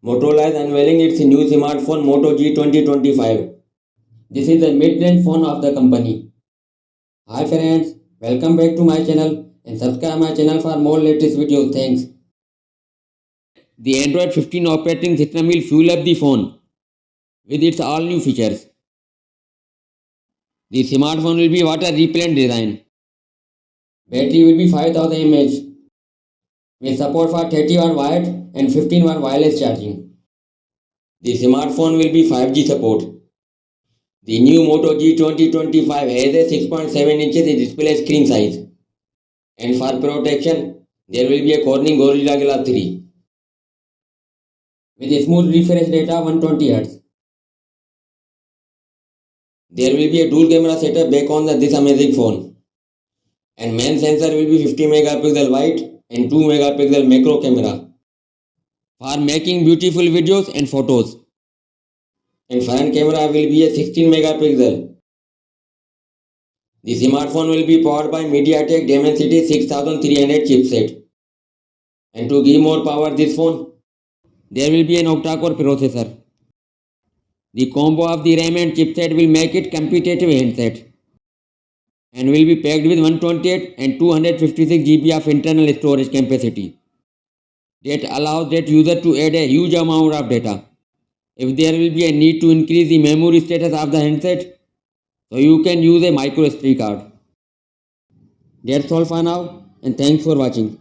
Motorola is unveiling its new smartphone Moto G 2025. This is the mid-range phone of the company. Hi friends, welcome back to my channel and subscribe my channel for more latest videos. Thanks. The Android 15 operating system will fuel up the phone with its all new features. The smartphone will be water repellent design. Battery will be 5000 mAh with support for 30 watt wired and 15 watt wireless charging. The smartphone will be 5G support. The new Moto G 2025 has a 6.7 inches display screen size. And for protection, there will be a Corning Gorilla Glass 3 with a smooth refresh rate of 120 Hz. There will be a dual camera setup back on this amazing phone. And main sensor will be 50 megapixel wide and 2 megapixel macro camera for making beautiful videos and photos. And front camera will be a 16 megapixel. The smartphone will be powered by MediaTek Dimensity 6300 chipset. And to give more power this phone, there will be an octa-core processor. The combo of the RAM and chipset will make it competitive handset and will be packed with 128 and 256 GB of internal storage capacity that allows that user to add a huge amount of data. If there will be a need to increase the memory status of the handset, so you can use a micro SD card. That's all for now and thanks for watching.